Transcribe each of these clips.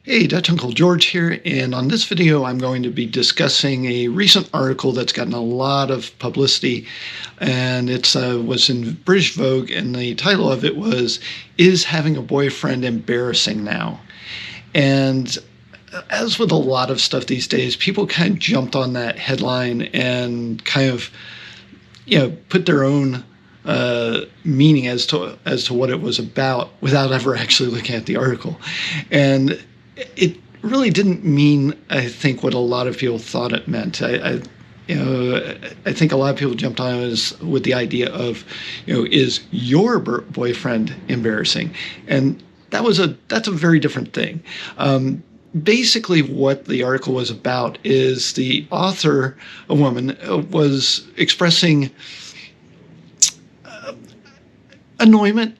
Hey, Dutch Uncle George here, and on this video I'm going to be discussing a recent article that's gotten a lot of publicity, and it was in British Vogue, and the title of it was, "Is Having a Boyfriend Embarrassing Now?" And as with a lot of stuff these days, people kind of jumped on that headline and kind of, put their own meaning as to what it was about without ever actually looking at the article. And it really didn't mean, I think, what a lot of people thought it meant. I think a lot of people jumped on it with the idea of, is your boyfriend embarrassing? And that's a very different thing. Basically, what the article was about is the author, a woman, was expressing annoyment.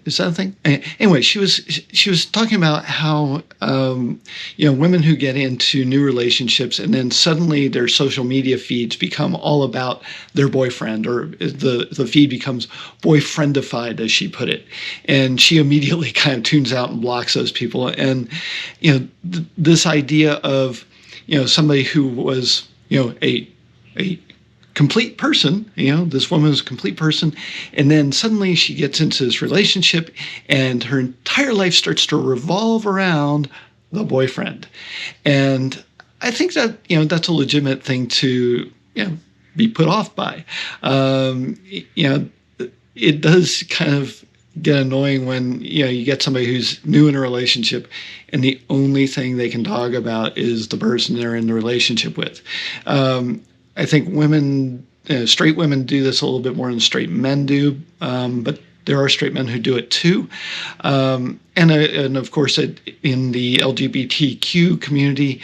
Is that a thing? Anyway, she was talking about how women who get into new relationships and then suddenly their social media feeds become all about their boyfriend, or the feed becomes boyfriendified, as she put it, and she immediately kind of tunes out and blocks those people. And this idea of somebody who was a complete person, this woman is a complete person, and then suddenly she gets into this relationship and her entire life starts to revolve around the boyfriend. And I think that, that's a legitimate thing to, be put off by. It does kind of get annoying when, you get somebody who's new in a relationship and the only thing they can talk about is the person they're in the relationship with. I think straight women do this a little bit more than straight men do, but there are straight men who do it too. And of course, in the LGBTQ community,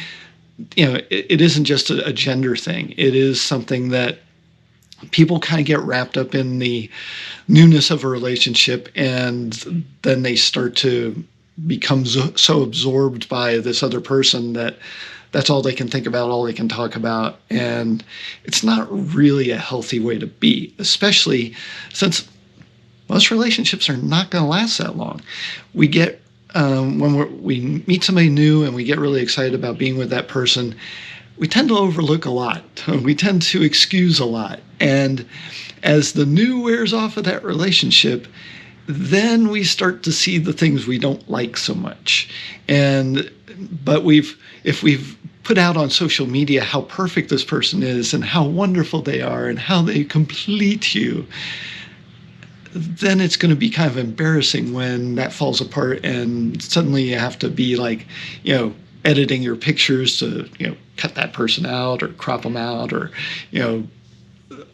it isn't just a gender thing. It is something that people kind of get wrapped up in the newness of a relationship, and then they start to become so absorbed by this other person that that's all they can think about, all they can talk about. And it's not really a healthy way to be, especially since most relationships are not going to last that long. We get, when we meet somebody new and we get really excited about being with that person, we tend to overlook a lot. We tend to excuse a lot. And as the new wears off of that relationship, then we start to see the things we don't like so much. But if we've put out on social media how perfect this person is and how wonderful they are and how they complete you, then it's going to be kind of embarrassing when that falls apart and suddenly you have to be like, editing your pictures to, cut that person out or crop them out, or,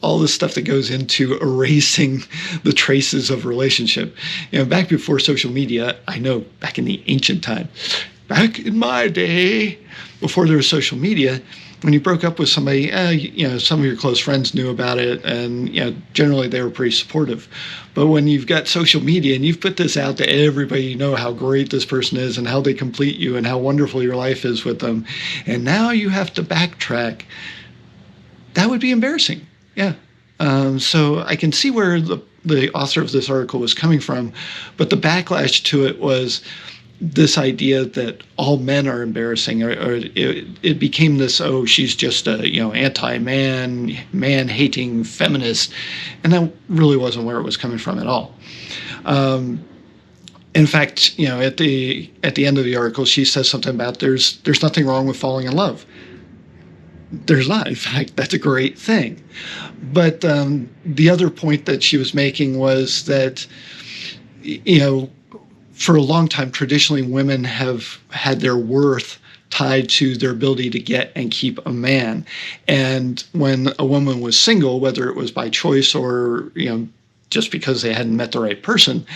all the stuff that goes into erasing the traces of a relationship. Back before social media, I know back in the ancient time, back in my day, before there was social media, when you broke up with somebody, some of your close friends knew about it, and generally they were pretty supportive. But when you've got social media and you've put this out to everybody, how great this person is and how they complete you and how wonderful your life is with them, and now you have to backtrack, that would be embarrassing. Yeah. So I can see where the author of this article was coming from, but the backlash to it was this idea that all men are embarrassing, or it became this, she's just a anti-man, man-hating feminist, and that really wasn't where it was coming from at all. In fact, at the end of the article, she says something about there's nothing wrong with falling in love. There's not. In fact, that's a great thing. But the other point that she was making was that, for a long time, traditionally, women have had their worth tied to their ability to get and keep a man. And when a woman was single, whether it was by choice or, just because they hadn't met the right person,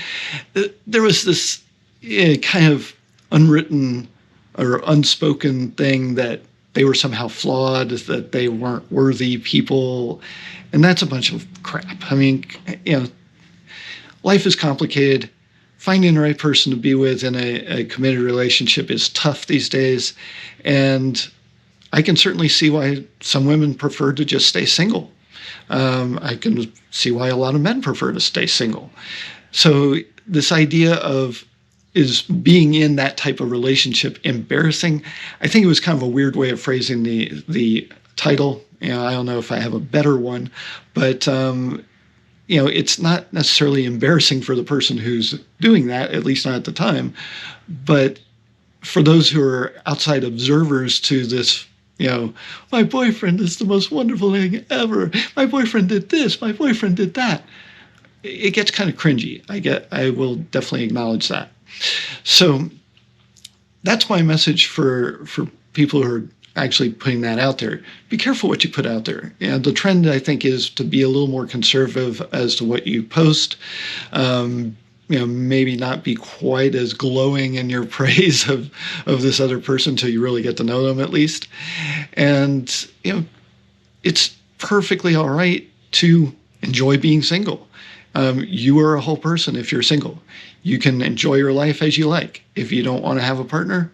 there was this kind of unwritten or unspoken thing that they were somehow flawed, that they weren't worthy people. And that's a bunch of crap. I mean, life is complicated. Finding the right person to be with in a committed relationship is tough these days. And I can certainly see why some women prefer to just stay single. I can see why a lot of men prefer to stay single. So this idea of is being in that type of relationship embarrassing? I think it was kind of a weird way of phrasing the title. I don't know if I have a better one, but it's not necessarily embarrassing for the person who's doing that, at least not at the time, but for those who are outside observers to this, my boyfriend is the most wonderful thing ever. My boyfriend did this. My boyfriend did that. It gets kind of cringy. I will definitely acknowledge that. So that's my message for people who are actually putting that out there. Be careful what you put out there. The trend, I think, is to be a little more conservative as to what you post. Maybe not be quite as glowing in your praise of this other person until you really get to know them, at least. And, it's perfectly all right to enjoy being single. You are a whole person if you're single. You can enjoy your life as you like. If you don't want to have a partner,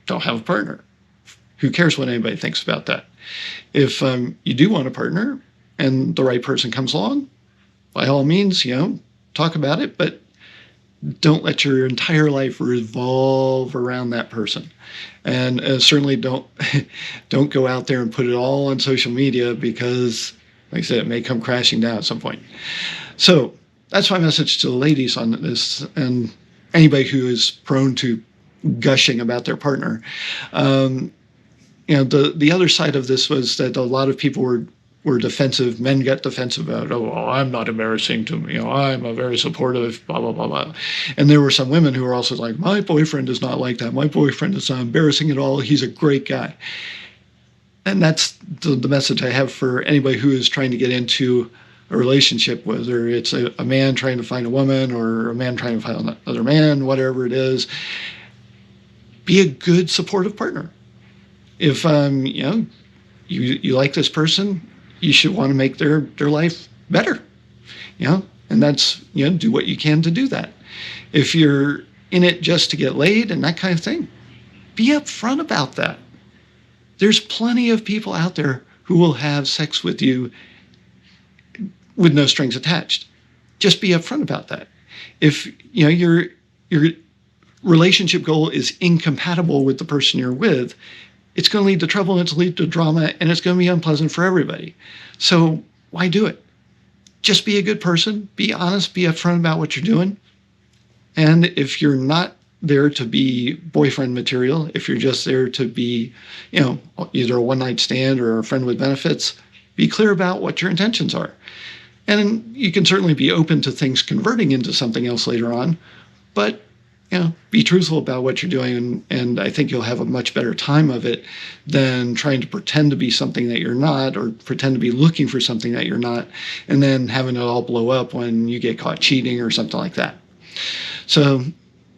don't have a partner. Who cares what anybody thinks about that? If you do want a partner and the right person comes along, by all means, talk about it, but don't let your entire life revolve around that person. And certainly don't go out there and put it all on social media because, like I said, it may come crashing down at some point. So that's my message to the ladies on this, and anybody who is prone to gushing about their partner. The other side of this was that a lot of people were defensive. Men got defensive about, I'm not embarrassing to me. I'm a very supportive, blah, blah, blah, blah. And there were some women who were also like, my boyfriend is not like that. My boyfriend is not embarrassing at all. He's a great guy. And that's the message I have for anybody who is trying to get into a relationship, whether it's a man trying to find a woman or a man trying to find another man, whatever it is. Be a good supportive partner. If you like this person, you should want to make their life better. And that's do what you can to do that. If you're in it just to get laid and that kind of thing, be upfront about that. There's plenty of people out there who will have sex with you with no strings attached. Just be upfront about that. If your relationship goal is incompatible with the person you're with, it's going to lead to trouble, and it's going to lead to drama, and it's going to be unpleasant for everybody. So why do it? Just be a good person. Be honest. Be upfront about what you're doing. And if you're not there to be boyfriend material, if you're just there to be, either a one-night stand or a friend with benefits, be clear about what your intentions are. And you can certainly be open to things converting into something else later on, but be truthful about what you're doing, and I think you'll have a much better time of it than trying to pretend to be something that you're not, or pretend to be looking for something that you're not, and then having it all blow up when you get caught cheating or something like that. So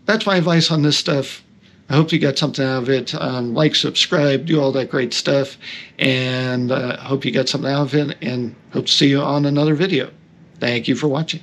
that's my advice on this stuff. I hope you got something out of it. Like, subscribe, do all that great stuff, and hope you got something out of it, and hope to see you on another video. Thank you for watching.